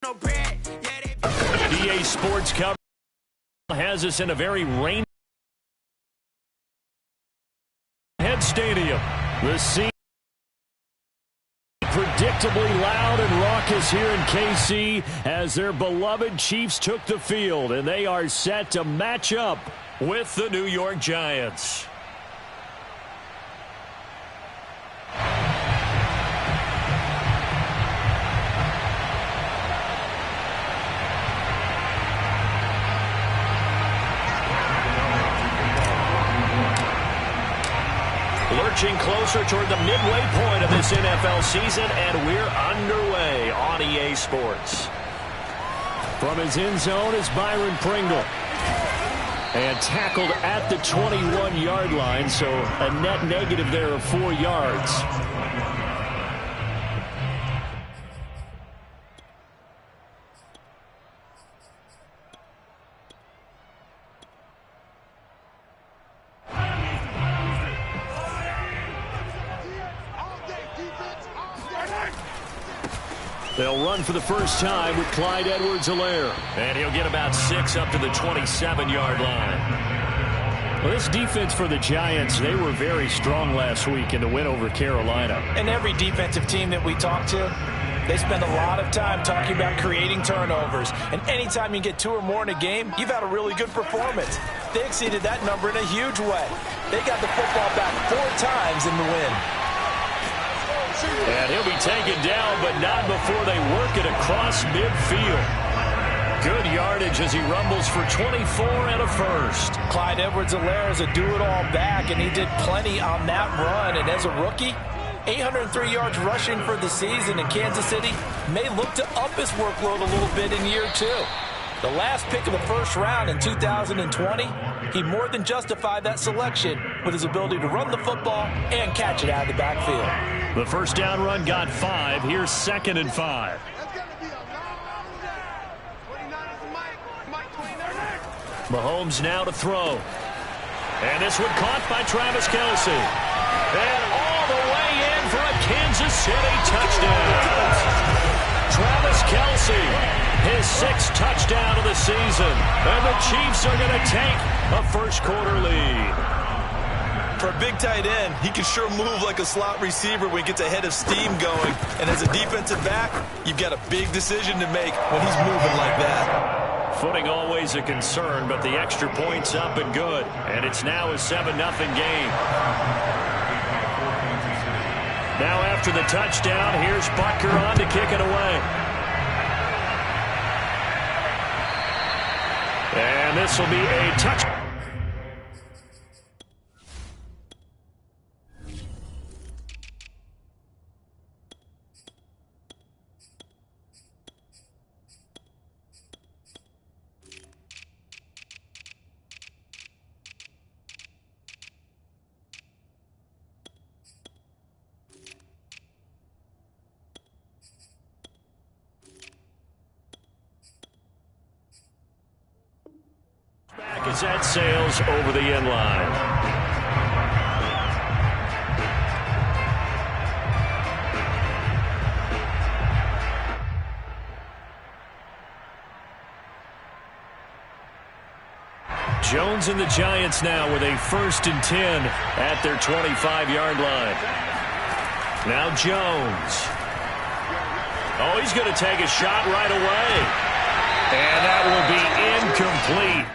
EA Sports coverage has us in a very rainy head stadium. The scene predictably loud and raucous here in KC as their beloved Chiefs took the field, and they are set to match up with the New York Giants. Lurching closer toward the midway point of this NFL season, and we're underway on EA Sports. From his end zone is Byron Pringle. And tackled at the 21-yard line, so a net negative there of 4 yards. They'll run for the first time with Clyde Edwards-Helaire. And he'll get about 6 up to the 27-yard line. Well, this defense for the Giants, they were very strong last week in the win over Carolina. And every defensive team that we talk to, they spend a lot of time talking about creating turnovers. And anytime you get 2 or more in a game, you've had a really good performance. They exceeded that number in a huge way. They got the football back 4 times in the win. And he'll be taken down, but not before they work it across midfield. Good yardage as he rumbles for 24 and a first. Clyde Edwards-Helaire is a do-it-all back, and he did plenty on that run. And as a rookie, 803 yards rushing for the season in Kansas City may look to up his workload a little bit in year 2. The last pick of the first round in 2020, he more than justified that selection with his ability to run the football and catch it out of the backfield. The first down run got 5. Here's 2nd and 5. Mahomes now to throw. And this one caught by Travis Kelce. And all the way in for a Kansas City touchdown. Travis Kelce, his 6th touchdown of the season. And the Chiefs are going to take a first-quarter lead. For a big tight end, he can sure move like a slot receiver when he gets a head of steam going. And as a defensive back, you've got a big decision to make when he's moving like that. Footing always a concern, but the extra point's up and good. And it's now a 7-0 game. Now after the touchdown, here's Butker on to kick it away. And this will be a touchdown. As that sails over the end line. Jones and the Giants now with a 1st and 10 at their 25-yard line. Now Jones. Oh, he's going to take a shot right away. And that will be incomplete.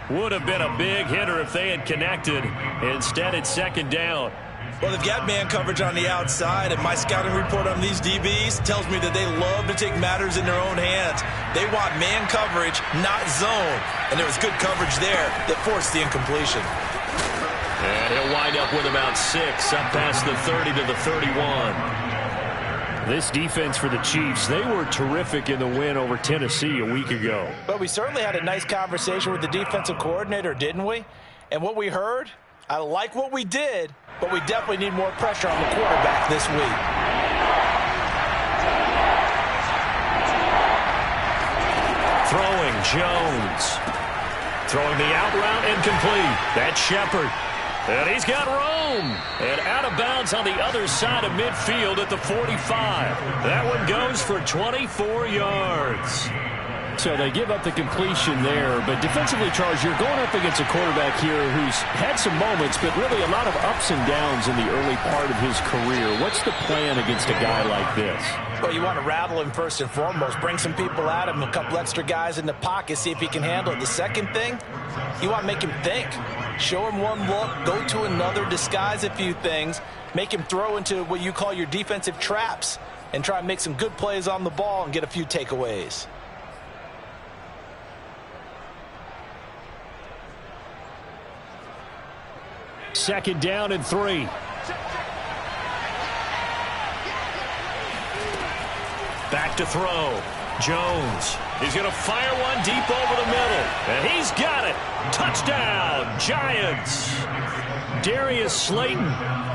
Would have been a big hitter if they had connected. Instead, it's 2nd down. Well, they've got man coverage on the outside, and my scouting report on these DBs tells me that they love to take matters in their own hands. They want man coverage, not zone. And there was good coverage there that forced the incompletion. And he'll wind up with about 6, up past the 30 to the 31. This defense for the Chiefs, they were terrific in the win over Tennessee a week ago. But we certainly had a nice conversation with the defensive coordinator, didn't we? And what we heard, I like what we did, but we definitely need more pressure on the quarterback this week. Throwing Jones. Throwing the out route incomplete. That's Shepard. And he's got room. And out of bounds on the other side of midfield at the 45. That one goes for 24 yards. So they give up the completion there, but defensively, Charles, you're going up against a quarterback here who's had some moments, but really a lot of ups and downs in the early part of his career. What's the plan against a guy like this? Well, you want to rattle him first and foremost. Bring some people at him, a couple extra guys in the pocket, see if he can handle it. The second thing, you want to make him think. Show him one look, go to another, disguise a few things, make him throw into what you call your defensive traps, and try and make some good plays on the ball and get a few takeaways. Second down and 3. Back to throw. Jones. He's going to fire one deep over the middle. And he's got it. Touchdown, Giants. Darius Slayton,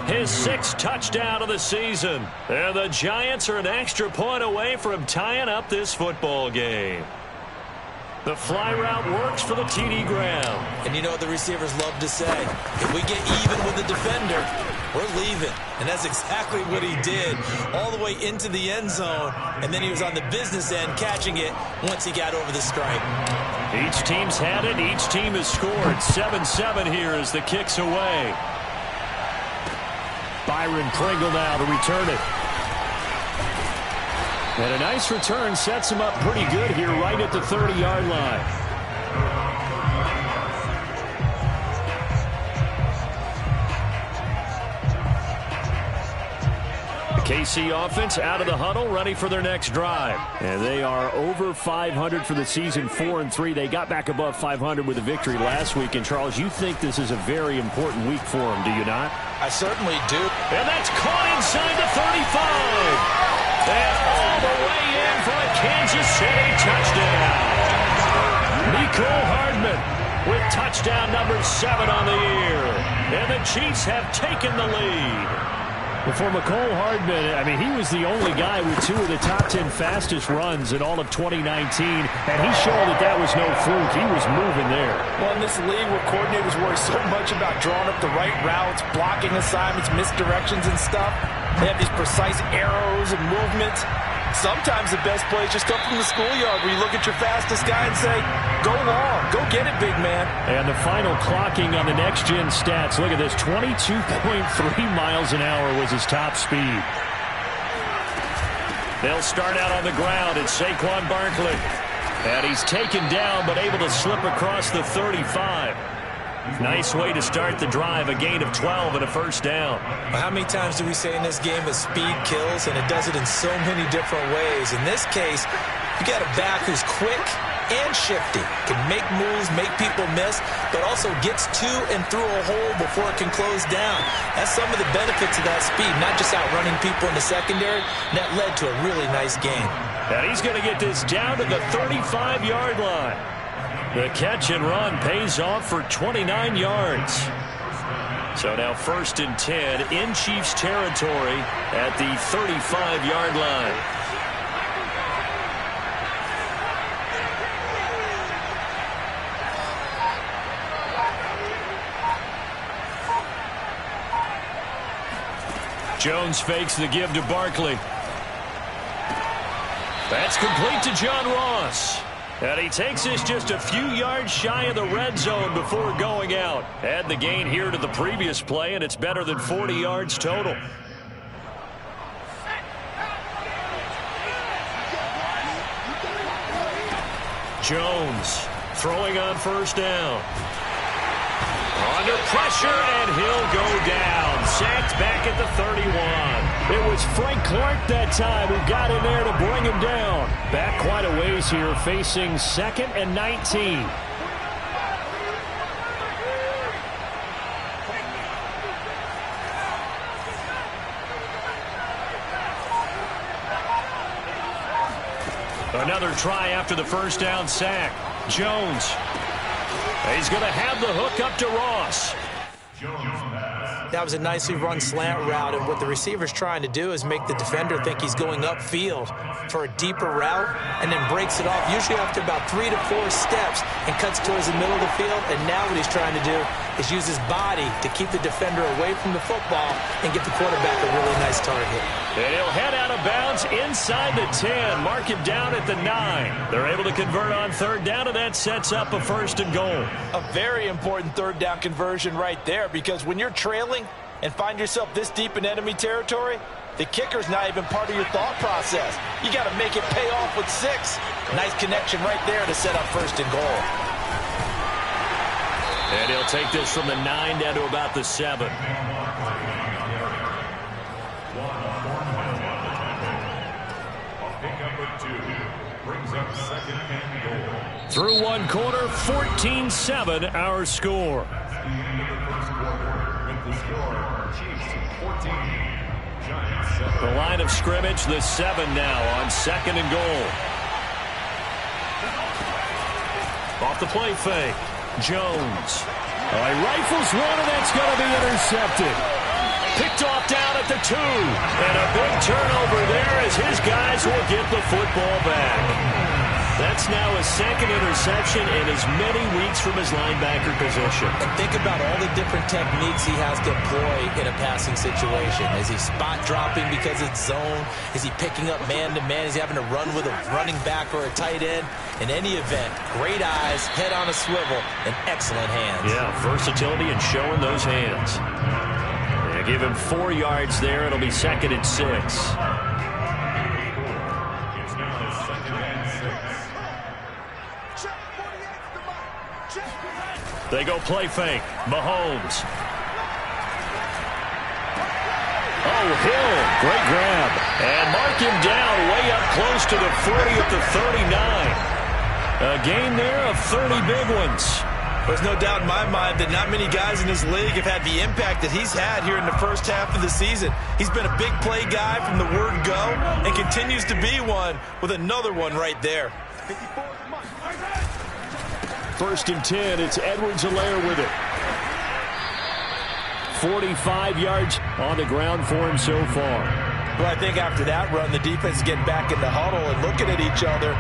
his 6th touchdown of the season. And the Giants are an extra point away from tying up this football game. The fly route works for the TD ground. And you know what the receivers love to say? If we get even with the defender, we're leaving. And that's exactly what he did, all the way into the end zone. And then he was on the business end catching it once he got over the stripe. Each team's had it. Each team has scored. 7-7 here as the kick's away. Byron Pringle now to return it. And a nice return sets him up pretty good here right at the 30-yard line. The KC offense out of the huddle, ready for their next drive. And they are over 500 for the season, 4-3. They got back above 500 with a victory last week. And, Charles, you think this is a very important week for them, do you not? I certainly do. And that's caught inside the 35. And all the way in for a Kansas City touchdown. Mecole Hardman with touchdown number 7 on the year. And the Chiefs have taken the lead. Well, for Mecole Hardman, I mean, he was the only guy with 2 of the top 10 fastest runs in all of 2019. And he showed that was no fluke. He was moving there. Well, in this league where coordinators worry so much about drawing up the right routes, blocking assignments, misdirections and stuff, they have these precise arrows and movements. Sometimes the best plays just come from the schoolyard where you look at your fastest guy and say, go long, go get it, big man. And the final clocking on the next-gen stats. Look at this, 22.3 miles an hour was his top speed. They'll start out on the ground. It's Saquon Barkley. And he's taken down but able to slip across the 35. Nice way to start the drive, a gain of 12 and a first down. Well, how many times do we say in this game that speed kills, and it does it in so many different ways? In this case, you got a back who's quick and shifty, can make moves, make people miss, but also gets to and through a hole before it can close down. That's some of the benefits of that speed, not just outrunning people in the secondary. That led to a really nice game. And he's going to get this down to the 35-yard line. The catch and run pays off for 29 yards. So now 1st and 10 in Chiefs territory at the 35-yard line. Jones fakes the give to Barkley. That's complete to John Ross. And he takes this just a few yards shy of the red zone before going out. Add the gain here to the previous play, and it's better than 40 yards total. Jones throwing on first down. Under pressure, and he'll go down. Sacked back at the 31. It was Frank Clark that time who got in there to bring him down. Back quite a ways here, facing 2nd and 19. Another try after the first down sack. Jones. He's going to have the hook up to Ross. That was a nicely run slant route, and what the receiver's trying to do is make the defender think he's going upfield for a deeper route and then breaks it off, usually after about 3 to 4 steps, and cuts towards the middle of the field. And now what he's trying to do is use his body to keep the defender away from the football and get the quarterback a really nice target. And he'll head out of bounds inside the 10. Mark him down at the 9. They're able to convert on third down, and that sets up a 1st and goal. A very important third down conversion right there, because when you're trailing and find yourself this deep in enemy territory, the kicker's not even part of your thought process. You got to make it pay off with 6. Nice connection right there to set up 1st and goal. And he'll take this from the 9 down to about the 7. Through one quarter, 14-7 our score. The line of scrimmage, the 7 now on 2nd and goal. Off the play fake, Jones. He rifles one, and that's going to be intercepted. Picked off down at the 2. And a big turnover there as his guys will get the football back. That's now his 2nd interception in as many weeks from his linebacker position. And think about all the different techniques he has to employ in a passing situation. Is he spot dropping because it's zone? Is he picking up man-to-man? Is he having to run with a running back or a tight end? In any event, great eyes, head on a swivel, and excellent hands. Yeah, versatility and showing those hands. Give him 4 yards there. It'll be 2nd and 6. They go play fake. Mahomes. Oh, Hill. Great grab. And mark him down way up close to the 40 at the 39. A gain there of 30 big ones. There's no doubt in my mind that not many guys in this league have had the impact that he's had here in the first half of the season. He's been a big play guy from the word go and continues to be one with another one right there. 1st and 10. It's Edwards-Helaire with it. 45 yards on the ground for him so far. Well, I think after that run, the defense is getting back in the huddle and looking at each other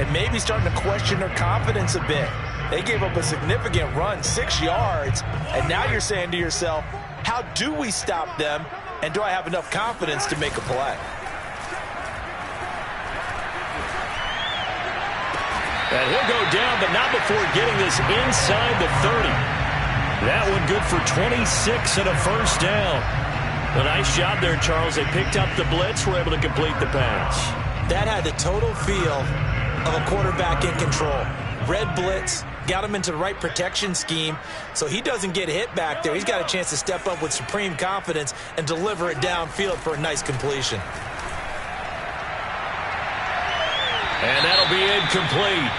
and maybe starting to question their confidence a bit. They gave up a significant run, 6 yards, and now you're saying to yourself, how do we stop them, and do I have enough confidence to make a play? And he'll go down, but not before getting this inside the 30. That one good for 26 and a 1st down. A nice job there, Charles. They picked up the blitz, were able to complete the pass. That had the total feel of a quarterback in control. Red blitz, got him into the right protection scheme, so he doesn't get hit back there. He's got a chance to step up with supreme confidence and deliver it downfield for a nice completion. And that'll be incomplete.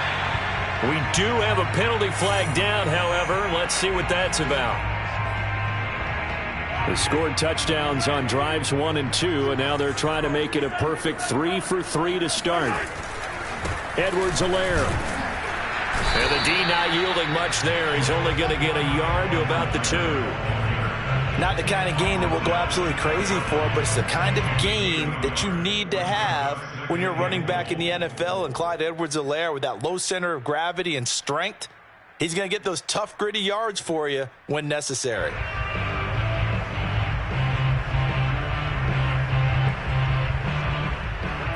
We do have a penalty flag down, however. Let's see what that's about. They scored touchdowns on drives 1 and 2, and now they're trying to make it a perfect 3 for 3 to start. Edwards-Helaire. And the D not yielding much there. He's only going to get a yard to about the 2. Not the kind of gain that we'll go absolutely crazy for, but it's the kind of gain that you need to have when you're running back in the NFL. And Clyde Edwards-Helaire, with that low center of gravity and strength, he's going to get those tough, gritty yards for you when necessary.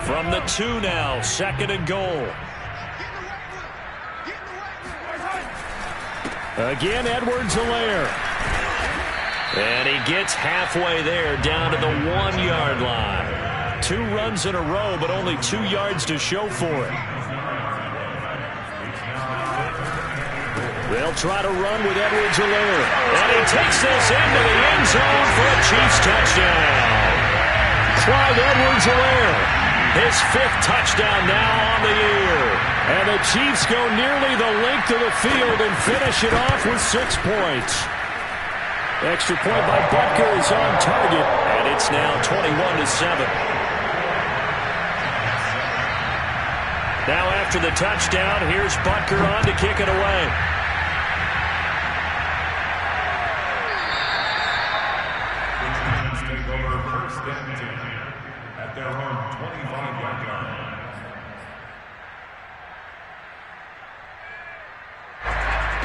From the 2 now, 2nd and goal. Again, Edwards-Helaire. And he gets halfway there, down to the 1-yard line. 2 runs in a row, but only 2 yards to show for it. They'll try to run with Edwards-Helaire. And he takes this into the end zone for a Chiefs touchdown. Clyde Edwards-Helaire, his 5th touchdown now on the year. And the Chiefs go nearly the length of the field and finish it off with 6 points. Extra point by Butker is on target, and it's now 21-7. Now after the touchdown, here's Butker on to kick it away.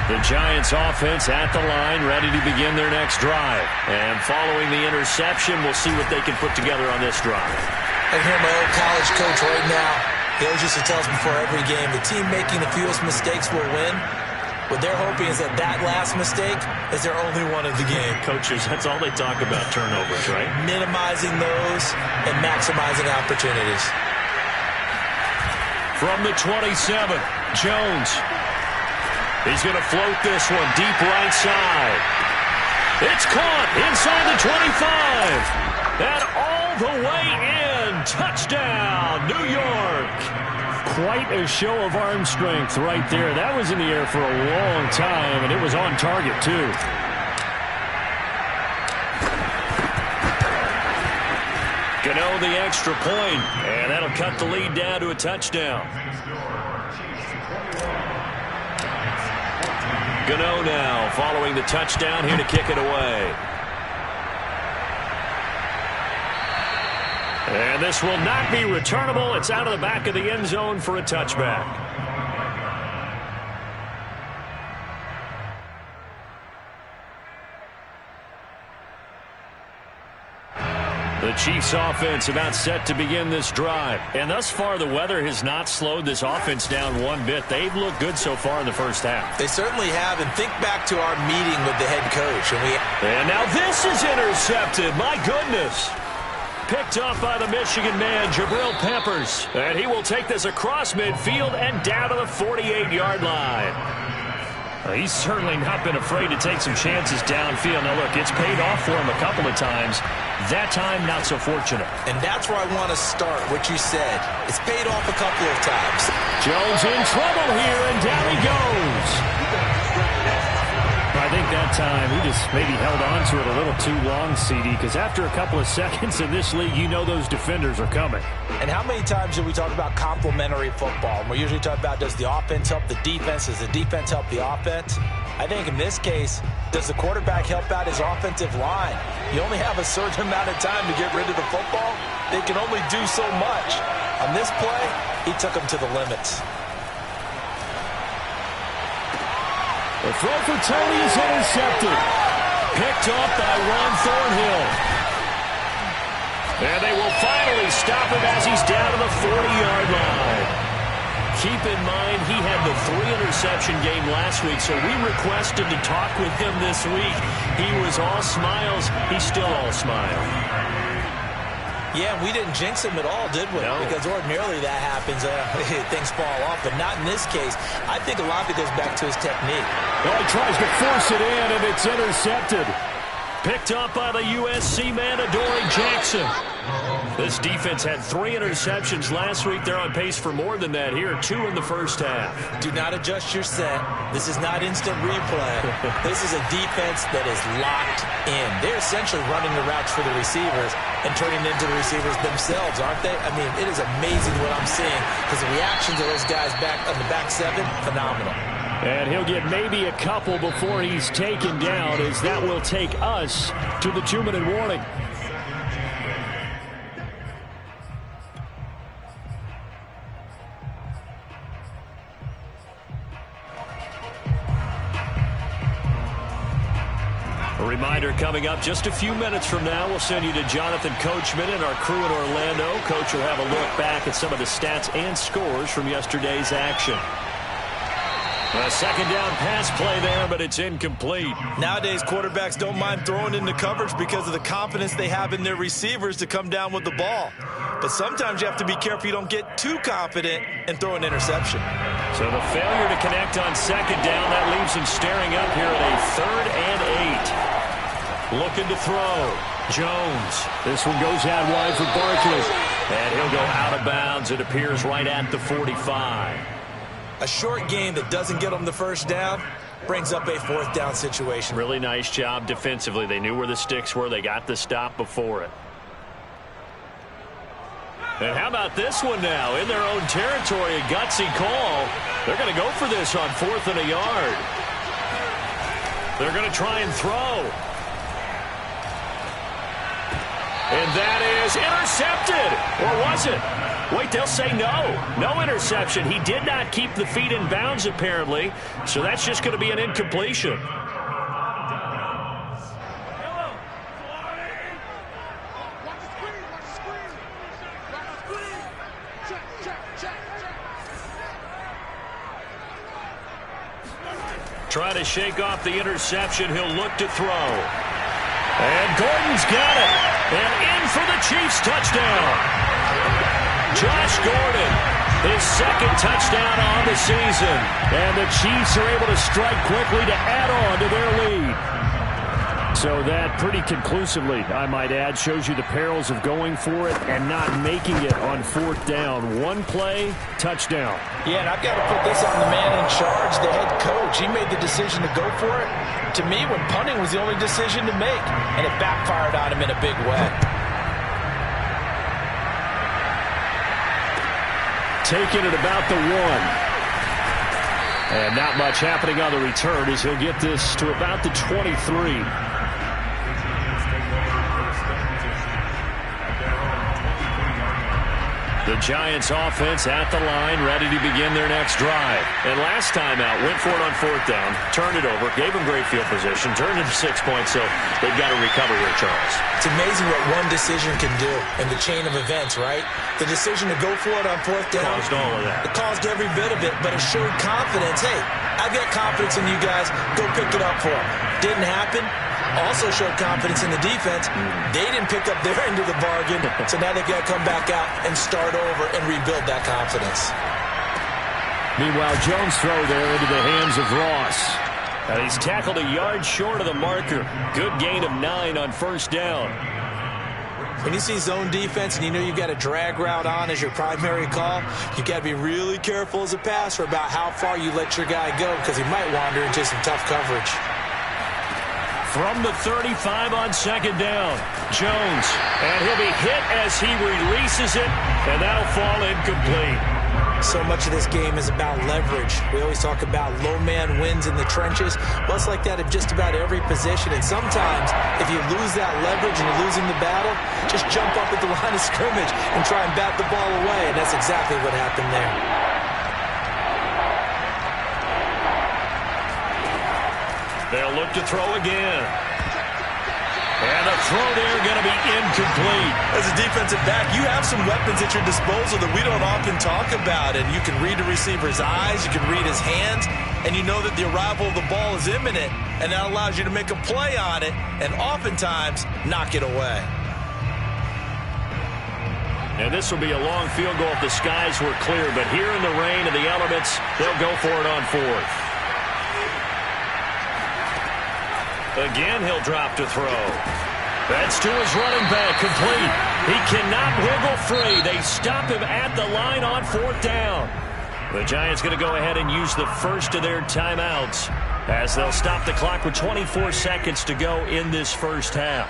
The Giants offense at the line, ready to begin their next drive. And following the interception, we'll see what they can put together on this drive. I hear my old college coach right now. He always used to tell us before every game, the team making the fewest mistakes will win. What they're hoping is that last mistake is their only one of the game. Coaches, that's all they talk about, turnovers, right? Minimizing those and maximizing opportunities. From the 27, Jones. He's going to float this one deep right side. It's caught inside the 25. And all the way in. Touchdown, New York. Quite a show of arm strength right there. That was in the air for a long time, and it was on target, too. Gano the extra point, and that'll cut the lead down to a touchdown. Gano now following the touchdown here to kick it away. And this will not be returnable. It's out of the back of the end zone for a touchback. The Chiefs offense about set to begin this drive. And thus far, the weather has not slowed this offense down one bit. They've looked good so far in the first half. They certainly have. And think back to our meeting with the head coach. And now this is intercepted. My goodness. Picked up by the Michigan man, Jabril Peppers. And he will take this across midfield and down to the 48-yard line. He's certainly not been afraid to take some chances downfield. Now, look, it's paid off for him a couple of times. That time, not so fortunate. And that's where I want to start, what you said. It's paid off a couple of times. Jones in trouble here, and down he goes. I think that time he just maybe held on to it a little too long, CD, because after a couple of seconds in this league, you know those defenders are coming. And how many times do we talk about complementary football? And we usually talk about, does the offense help the defense? Does the defense help the offense? I think in this case, does the quarterback help out his offensive line? You only have a certain amount of time to get rid of the football. They can only do so much. On this play, he took them to the limits. The throw for Tony is intercepted. Picked off by Ron Thornhill. And they will finally stop him as he's down to the 40-yard line. Keep in mind, he had the 3-interception game last week, so we requested to talk with him this week. He was all smiles. He's still all smile. Yeah, we didn't jinx him at all, did we? No. Because ordinarily that happens, things fall off, but not in this case. I think a lot of it goes back to his technique. Well, he tries to force it in, and it's intercepted. Picked up by the USC man, Adoree Jackson. This defense had 3 interceptions last week. They're on pace for more than that here, 2 in the first half. Do not adjust your set. This is not instant replay. This is a defense that is locked in. They're essentially running the routes for the receivers and turning into the receivers themselves, aren't they? I mean, it is amazing what I'm seeing because the reactions of those guys back on the back 7, phenomenal. And he'll get maybe a couple before he's taken down, as that will take us to the 2-minute warning. A reminder coming up just a few minutes from now, we'll send you to Jonathan Coachman and our crew in Orlando. Coach will have a look back at some of the stats and scores from yesterday's action. A second down pass play there, but it's incomplete. Nowadays, quarterbacks don't mind throwing into coverage because of the confidence they have in their receivers to come down with the ball. But sometimes you have to be careful you don't get too confident and throw an interception. So the failure to connect on second down, that leaves him staring up here at a 3rd and 8. Looking to throw. Jones. This one goes out wide for Barkley. And he'll go out of bounds, it appears, right at the 45. A short game that doesn't get them the first down brings up a 4th down situation. Really nice job defensively. They knew where the sticks were. They got the stop before it. And how about this one now? In their own territory, a gutsy call. They're going to go for this on 4th and a yard. They're going to try and throw. And that is intercepted. Or was it? Wait, they'll say no. No interception. He did not keep the feet in bounds, apparently. So that's just going to be an incompletion. Trying to shake off the interception. He'll look to throw. And Gordon's got it. And in for the Chiefs touchdown. Josh Gordon, his second touchdown on the season. And the Chiefs are able to strike quickly to add on to their lead. So that pretty conclusively, I might add, shows you the perils of going for it and not making it on fourth down. One play, touchdown. Yeah, and I've got to put this on the man in charge, the head coach. He made the decision to go for it. To me, when punting was the only decision to make, and it backfired on him in a big way. Taking it about the 1. And not much happening on the return as he'll get this to about the 23. The Giants offense at the line, ready to begin their next drive. And last time out, went for it on fourth down, turned it over, gave them great field position, turned it to 6 points, so they've got to recover here, Charles. It's amazing what one decision can do in the chain of events, right? The decision to go for it on fourth down caused all of that. It caused every bit of it, but it showed confidence. Hey, I've got confidence in you guys. Go pick it up for them. Didn't happen. Also showed confidence in the defense. They didn't pick up their end of the bargain, so now they've got to come back out and start over and rebuild that confidence. Meanwhile, Jones' throw there into the hands of Ross. And he's tackled a yard short of the marker. Good gain of 9 on first down. When you see zone defense and you know you've got a drag route on as your primary call, you've got to be really careful as a passer about how far you let your guy go because he might wander into some tough coverage. From the 35 on second down, Jones. And he'll be hit as he releases it, and that'll fall incomplete. So much of this game is about leverage. We always talk about low man wins in the trenches. Well, it's like that at just about every position. And sometimes, if you lose that leverage and you're losing the battle, just jump up at the line of scrimmage and try and bat the ball away. And that's exactly what happened there. They'll look to throw again. And the throw there going to be incomplete. As a defensive back, you have some weapons at your disposal that we don't often talk about. And you can read the receiver's eyes, you can read his hands, and you know that the arrival of the ball is imminent. And that allows you to make a play on it and oftentimes knock it away. And this will be a long field goal if the skies were clear. But here in the rain of the elements, they'll go for it on fourth. Again, he'll drop to throw. That's to his running back, complete. He cannot wiggle free. They stop him at the line on fourth down. The Giants going to go ahead and use the first of their timeouts as they'll stop the clock with 24 seconds to go in this first half.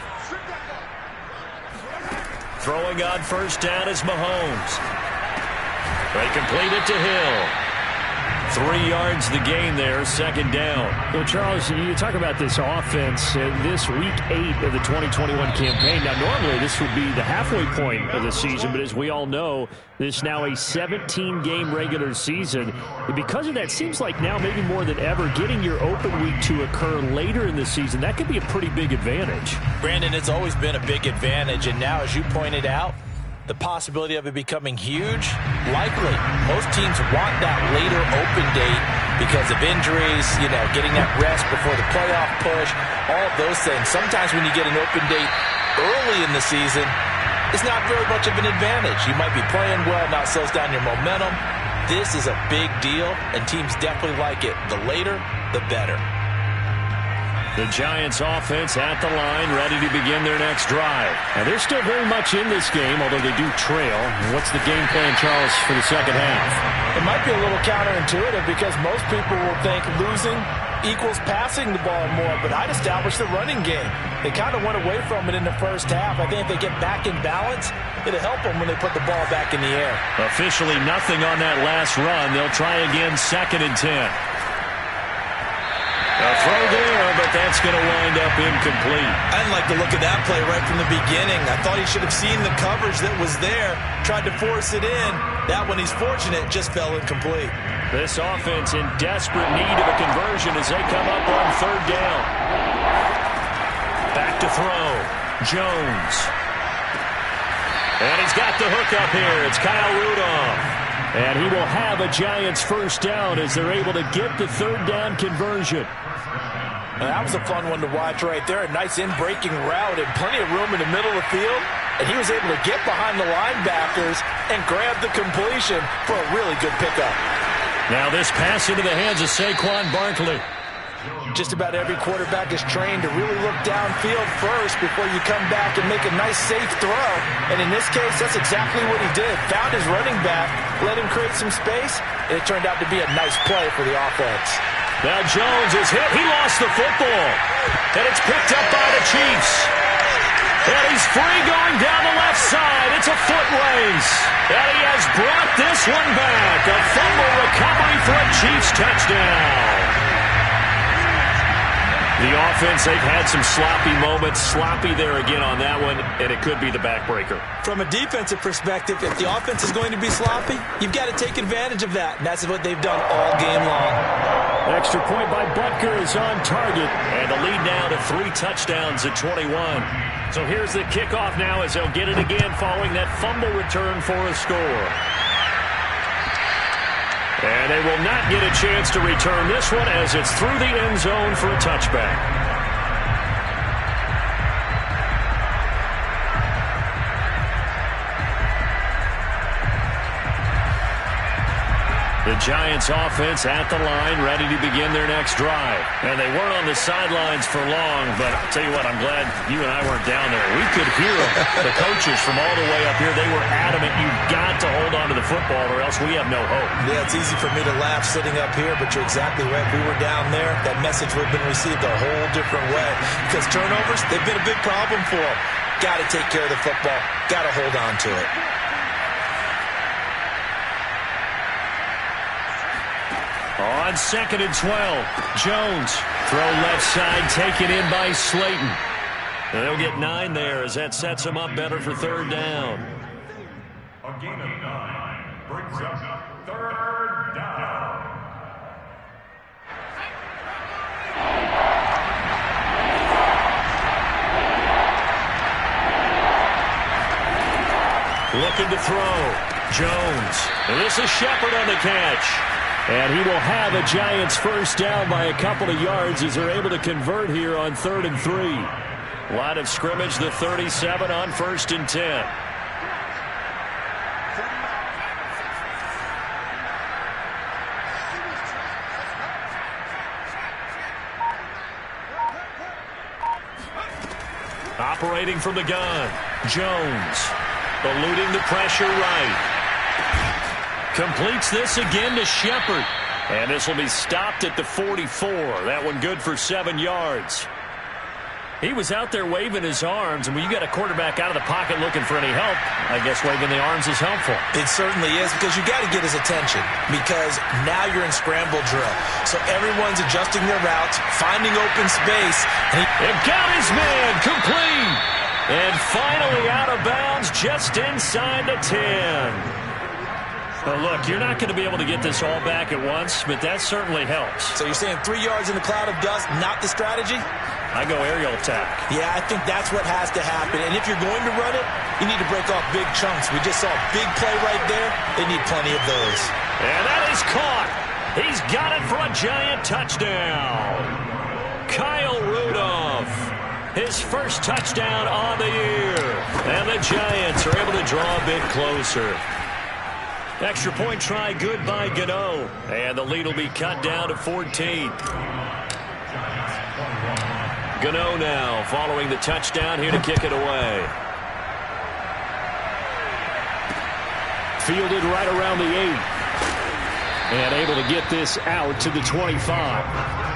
Throwing on first down is Mahomes. They complete it to Hill. 3 yards the gain there, second down. Well, Charles, you talk about this offense this week 8 of the 2021 campaign. Now, normally this would be the halfway point of the season, but as we all know, this is now a 17-game regular season. And because of that, seems like now maybe more than ever, getting your open week to occur later in the season, that could be a pretty big advantage. Brandon, it's always been a big advantage, and now, as you pointed out, the possibility of it becoming huge, likely. Most teams want that later open date because of injuries, getting that rest before the playoff push, all of those things. Sometimes when you get an open date early in the season, it's not very much of an advantage. You might be playing well, not slows down your momentum. This is a big deal, and teams definitely like it. The later, the better. The Giants offense at the line, ready to begin their next drive. And they're still very much in this game, although they do trail. What's the game plan, Charles, for the second half? It might be a little counterintuitive because most people will think losing equals passing the ball more, but I'd establish the running game. They kind of went away from it in the first half. I think if they get back in balance, it'll help them when they put the ball back in the air. Officially nothing on that last run. They'll try again, 2nd and 10. A throw there, but that's going to wind up incomplete. I didn't like the look of that play right from the beginning. I thought he should have seen the coverage that was there, tried to force it in. That one, he's fortunate, just fell incomplete. This offense in desperate need of a conversion as they come up on third down. Back to throw. Jones. And he's got the hook up here. It's Kyle Rudolph. And he will have a Giants first down as they're able to get the third down conversion. That was a fun one to watch right there. A nice in-breaking route and plenty of room in the middle of the field. And he was able to get behind the linebackers and grab the completion for a really good pickup. Now this pass into the hands of Saquon Barkley. Just about every quarterback is trained to really look downfield first before you come back and make a nice, safe throw. And in this case, that's exactly what he did. Found his running back, let him create some space, and it turned out to be a nice play for the offense. Now Jones is hit. He lost the football. And it's picked up by the Chiefs. And he's free going down the left side. It's a foot race. And he has brought this one back. A fumble recovery for a Chiefs touchdown. The offense, they've had some sloppy moments. Sloppy there again on that one, and it could be the backbreaker. From a defensive perspective, if the offense is going to be sloppy, you've got to take advantage of that, and that's what they've done all game long. Extra point by Butker is on target. And the lead now to 3 touchdowns at 21. So here's the kickoff now as they'll get it again following that fumble return for a score. And they will not get a chance to return this one as it's through the end zone for a touchback. The Giants offense at the line, ready to begin their next drive. And they weren't on the sidelines for long, but I'll tell you what, I'm glad you and I weren't down there. We could hear the coaches from all the way up here. They were adamant, you've got to hold on to the football or else we have no hope. Yeah, it's easy for me to laugh sitting up here, but you're exactly right. If we were down there, that message would have been received a whole different way. Because turnovers, they've been a big problem for them. Got to take care of the football. Got to hold on to it. On 2nd and 12, Jones, throw left side, taken in by Slayton. And they'll get 9 there as that sets them up better for third down. A gain of 9 brings up third down. Looking to throw. Jones. And this is Shepard on the catch. And he will have a Giants first down by a couple of yards as they're able to convert here on 3rd and 3. Line of scrimmage, the 37 on 1st and 10. Operating from the gun. Jones. Eluding the pressure right. Completes this again to Shepard. And this will be stopped at the 44. That one good for 7 yards. He was out there waving his arms, and when you got a quarterback out of the pocket looking for any help, I guess waving the arms is helpful. It certainly is, because you got to get his attention, because now you're in scramble drill. So everyone's adjusting their routes, finding open space. And got his man complete. And finally out of bounds just inside the 10. Well, look, you're not going to be able to get this all back at once, but that certainly helps. So you're saying 3 yards in a cloud of dust, not the strategy? I go aerial attack. Yeah, I think that's what has to happen. And if you're going to run it, you need to break off big chunks. We just saw a big play right there. They need plenty of those. And that is caught. He's got it for a Giant touchdown. Kyle Rudolph, his first touchdown on the year. And the Giants are able to draw a bit closer. Extra point try good by Gano. And the lead will be cut down to 14. Gano now following the touchdown here to kick it away. Fielded right around the 8. And able to get this out to the 25.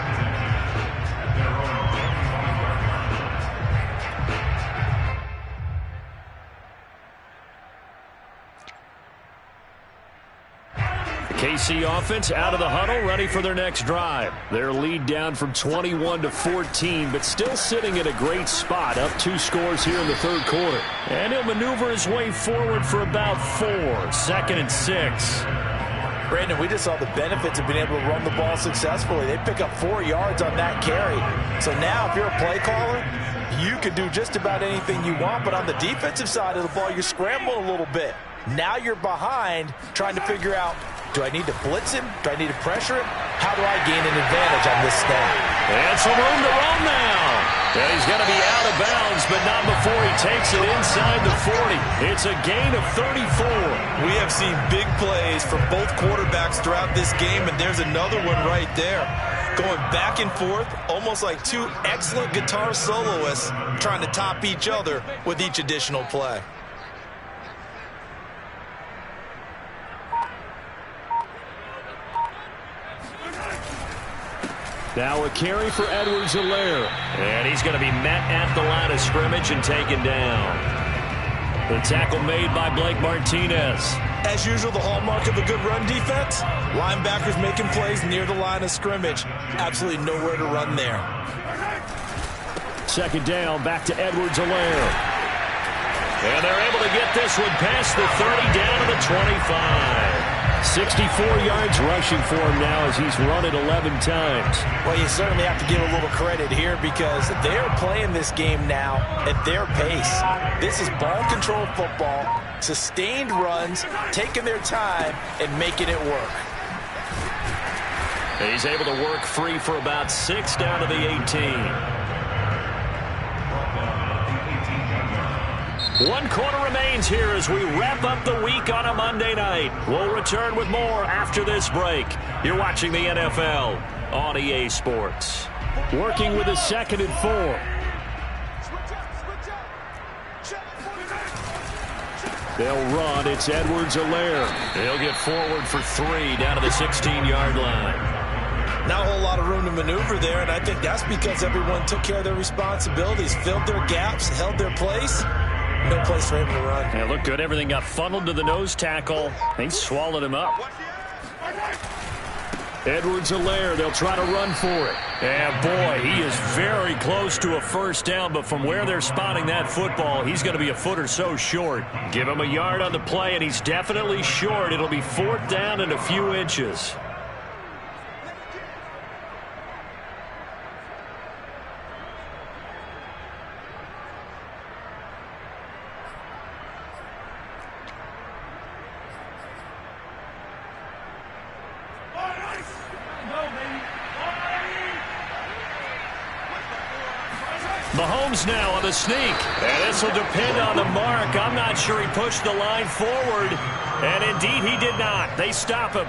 KC offense out of the huddle, ready for their next drive. Their lead down from 21 to 14, but still sitting at a great spot, up 2 scores here in the third quarter. And he'll maneuver his way forward for about 4, 2nd and 6. Brandon, we just saw the benefits of being able to run the ball successfully. They pick up 4 yards on that carry. So now if you're a play caller, you can do just about anything you want, but on the defensive side of the ball, you scramble a little bit. Now you're behind trying to figure out, do I need to blitz him? Do I need to pressure him? How do I gain an advantage on this snap? And some room to run now. And he's going to be out of bounds, but not before he takes it inside the 40. It's a gain of 34. We have seen big plays from both quarterbacks throughout this game, and there's another one right there. Going back and forth, almost like 2 excellent guitar soloists trying to top each other with each additional play. Now a carry for Edwards-Helaire. And he's going to be met at the line of scrimmage and taken down. The tackle made by Blake Martinez. As usual, the hallmark of a good run defense, linebackers making plays near the line of scrimmage. Absolutely nowhere to run there. 2nd down, back to Edwards-Helaire. And they're able to get this one past the 30 down to the 25. 64 yards rushing for him now as he's run it 11 times. Well, you certainly have to give a little credit here because they're playing this game now at their pace. This is ball control football, sustained runs, taking their time and making it work. He's able to work free for about 6 down to the 18. 1 quarter remains here as we wrap up the week on a Monday night. We'll return with more after this break. You're watching the NFL on EA Sports. Working with a 2nd and 4. They'll run. It's Edwards-Helaire. He'll get forward for 3 down to the 16-yard line. Not a whole lot of room to maneuver there, and I think that's because everyone took care of their responsibilities, filled their gaps, held their place. No place for him to run. Yeah, looked good. Everything got funneled to the nose tackle. They swallowed him up. Edwards-Helaire, they'll try to run for it. And boy, he is very close to a first down, but from where they're spotting that football, he's going to be a foot or so short. Give him a yard on the play, and he's definitely short. It'll be 4th down and a few inches. Mahomes now on the sneak. And this will depend on the mark. I'm not sure he pushed the line forward. And indeed, he did not. They stop him.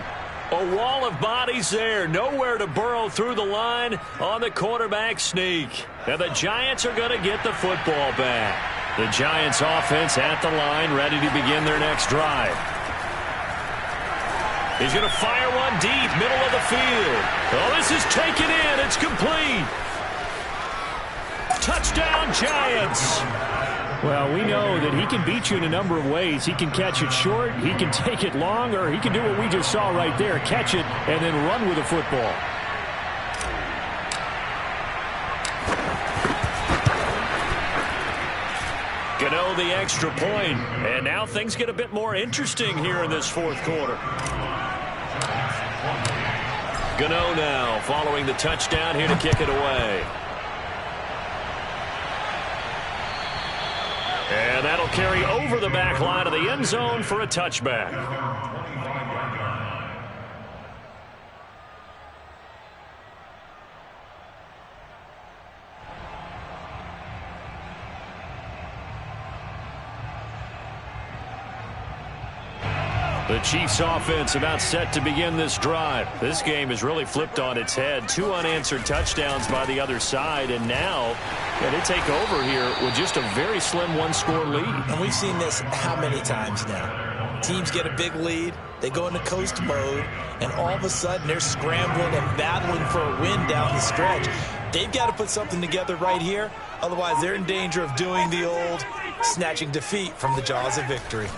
A wall of bodies there. Nowhere to burrow through the line on the quarterback sneak. And the Giants are going to get the football back. The Giants offense at the line, ready to begin their next drive. He's going to fire one deep, middle of the field. Oh, this is taken in. It's complete. Touchdown, Giants. Well, we know that he can beat you in a number of ways. He can catch it short, he can take it long, or he can do what we just saw right there, catch it and then run with the football. Gano the extra point, and now things get a bit more interesting here in this 4th quarter. Gano now following the touchdown here to kick it away. And that'll carry over the back line of the end zone for a touchback. The Chiefs offense about set to begin this drive. This game is really flipped on its head. 2 unanswered touchdowns by the other side, and now they take over here with just a very slim 1-score lead. And we've seen this how many times now? Teams get a big lead, they go into coast mode, and all of a sudden they're scrambling and battling for a win down the stretch. They've got to put something together right here, otherwise they're in danger of doing the old snatching defeat from the jaws of victory.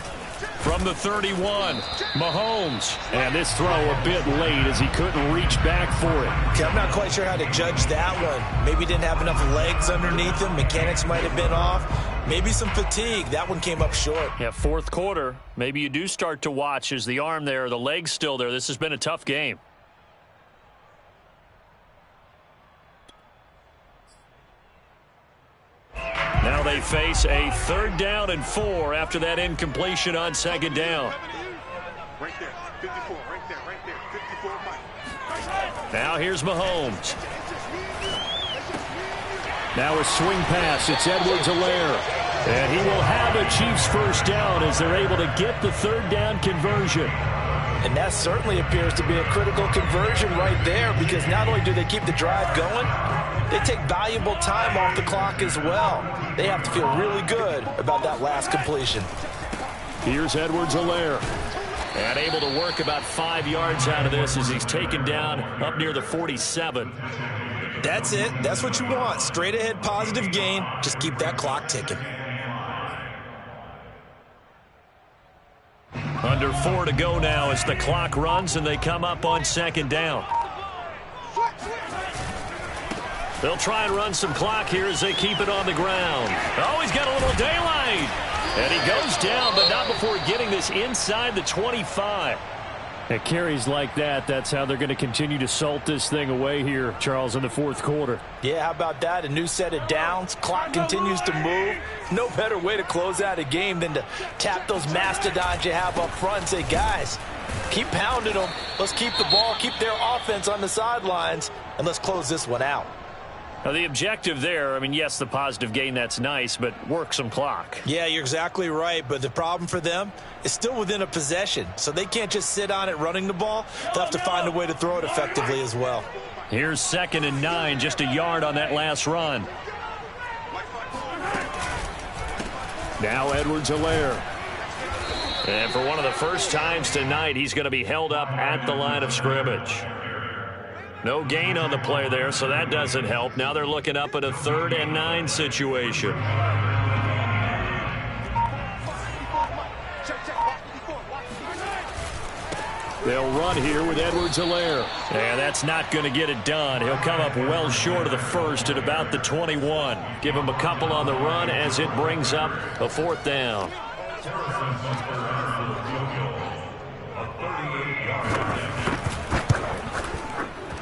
From the 31, Mahomes. And this throw a bit late as he couldn't reach back for it. Okay, I'm not quite sure how to judge that one. Maybe didn't have enough legs underneath him. Mechanics might have been off. Maybe some fatigue. That one came up short. Yeah, fourth quarter. Maybe you do start to watch as the arm there, the leg's still there. This has been a tough game. Now they face a 3rd down and 4 after that incompletion on 2nd down. Right there, 54, right there, 54, Mike. Now here's Mahomes. Now a swing pass. It's Edwards-Helaire. And he will have a Chiefs first down as they're able to get the 3rd down conversion. And that certainly appears to be a critical conversion right there, because not only do they keep the drive going, they take valuable time off the clock as well. They have to feel really good about that last completion. Here's Edwards-Helaire. And able to work about 5 yards out of this as he's taken down up near the 47. That's it. That's what you want. Straight ahead positive gain. Just keep that clock ticking. Under 4 to go now as the clock runs and they come up on 2nd down. They'll try and run some clock here as they keep it on the ground. Oh, he's got a little daylight. And he goes down, but not before getting this inside the 25. At carries like that, that's how they're going to continue to salt this thing away here, Charles, in the 4th quarter. Yeah, how about that? A new set of downs. Clock continues to move. No better way to close out a game than to tap those mastodons you have up front and say, guys, keep pounding them. Let's keep the ball, keep their offense on the sidelines, and let's close this one out. Now, the objective there, I mean, yes, the positive gain, that's nice, but work some clock. Yeah, you're exactly right, but the problem for them is still within a possession, so they can't just sit on it running the ball. They'll have to find a way to throw it effectively as well. Here's 2nd and 9, just a yard on that last run. Now Edwards-Helaire. And for one of the first times tonight, he's going to be held up at the line of scrimmage. No gain on the play there, so that doesn't help. Now they're looking up at a 3rd and 9 situation. They'll run here with Edwards-Helaire. And that's not going to get it done. He'll come up well short of the 1st at about the 21. Give him a couple on the run as it brings up a 4th down.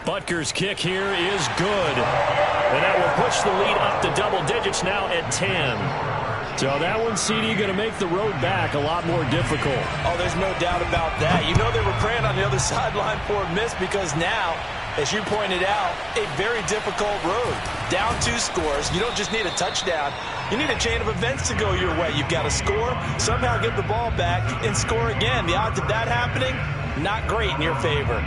Butker's kick here is good. And that will push the lead up to double digits now at 10. So that one, CD, going to make the road back a lot more difficult. Oh, there's no doubt about that. You know they were praying on the other sideline for a miss, because now, as you pointed out, a very difficult road. Down 2 scores. You don't just need a touchdown. You need a chain of events to go your way. You've got to score, somehow get the ball back, and score again. The odds of that happening, not great in your favor.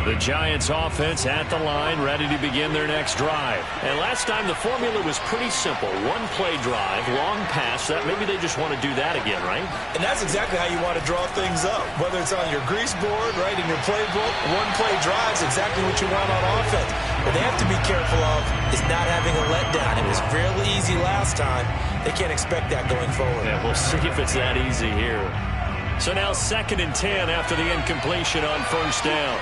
The Giants offense at the line, ready to begin their next drive. And last time the formula was pretty simple. 1-play drive, long pass. That maybe they just want to do that again, right? And that's exactly how you want to draw things up. Whether it's on your grease board, right, in your playbook, 1-play drive is exactly what you want on offense. What they have to be careful of is not having a letdown. It was fairly easy last time. They can't expect that going forward. Yeah, we'll see if it's that easy here. So now 2nd and 10 after the incompletion on 1st down.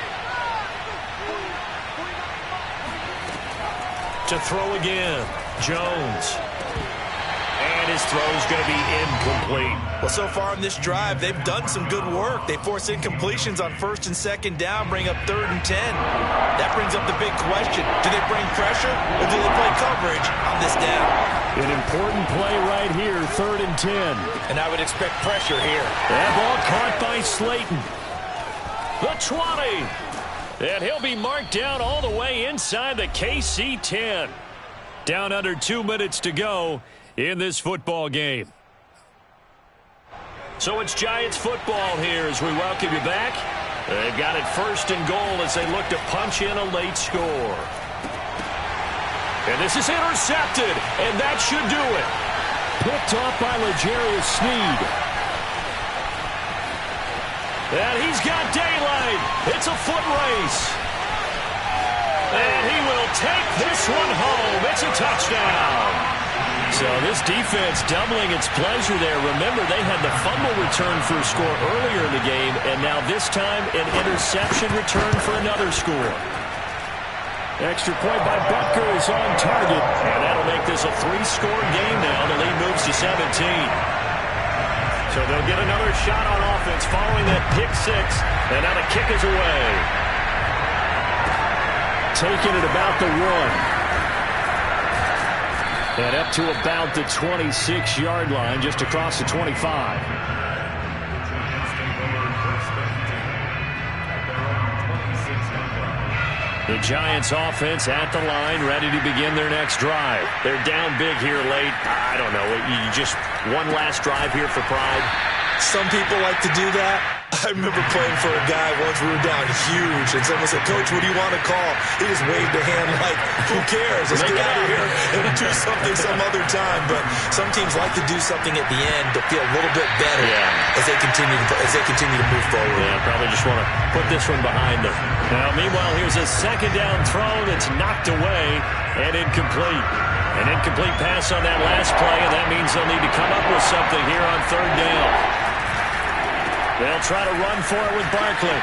To throw again, Jones. And his throw's going to be incomplete. Well, so far in this drive, they've done some good work. They force incompletions on 1st and 2nd down, bring up 3rd and 10. That brings up the big question. Do they bring pressure, or do they play coverage on this down? An important play right here, 3rd and 10. And I would expect pressure here. That ball caught by Slayton. The 20. And he'll be marked down all the way inside the KC 10. Down under 2 minutes to go in this football game. So it's Giants football here as we welcome you back. They've got it 1st and goal as they look to punch in a late score. And this is intercepted, and that should do it. Picked off by L'Jarius Sneed. And he's got daylight. It's a foot race. And he will take this one home. It's a touchdown. So this defense doubling its pleasure there. Remember, they had the fumble return for a score earlier in the game, and now this time an interception return for another score. Extra point by Butker is on target. And that'll make this a 3-score game now. The lead moves to 17. So they'll get another shot on offense following that pick six. And now the kick is away. Taking it about the 1. And up to about the 26-yard line, just across the 25. The Giants offense at the line, ready to begin their next drive. They're down big here late. I don't know. You just one last drive here for pride. Some people like to do that. I remember playing for a guy once we were down huge, and someone said, "Coach, what do you want to call?" He just waved a hand like, "Who cares? Let's get out of here and do something some other time." But some teams like to do something at the end to feel a little bit better as they continue to move forward. Yeah, probably just want to put this one behind them. Now, meanwhile, here's a second down throw that's knocked away and incomplete. An incomplete pass on that last play, and that means they'll need to come up with something here on third down. They'll try to run for it with Barkley.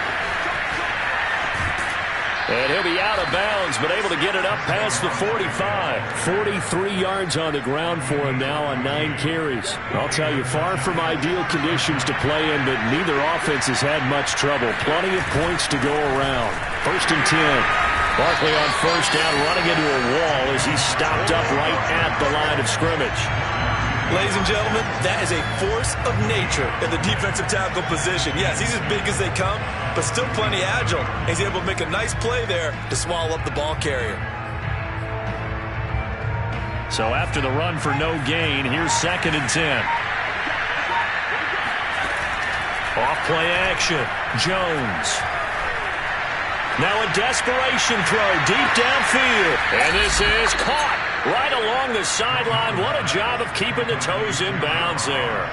And he'll be out of bounds, but able to get it up past the 45. 43 yards on the ground for him now on 9 carries. I'll tell you, far from ideal conditions to play in, but neither offense has had much trouble. Plenty of points to go around. 1st and 10. Barkley on first down, running into a wall as he's stopped up right at the line of scrimmage. Ladies and gentlemen, that is a force of nature in the defensive tackle position. Yes, he's as big as they come, but still plenty agile. He's able to make a nice play there to swallow up the ball carrier. So after the run for no gain, here's 2nd and 10. Off play action. Jones. Now a desperation throw deep downfield. And this is caught right along the sideline. What a job of keeping the toes in bounds there.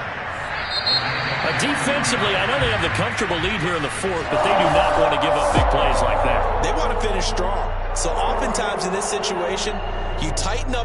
Defensively, I know they have the comfortable lead here in the 4th, but they do not want to give up big plays like that. They want to finish strong. So oftentimes in this situation, you tighten up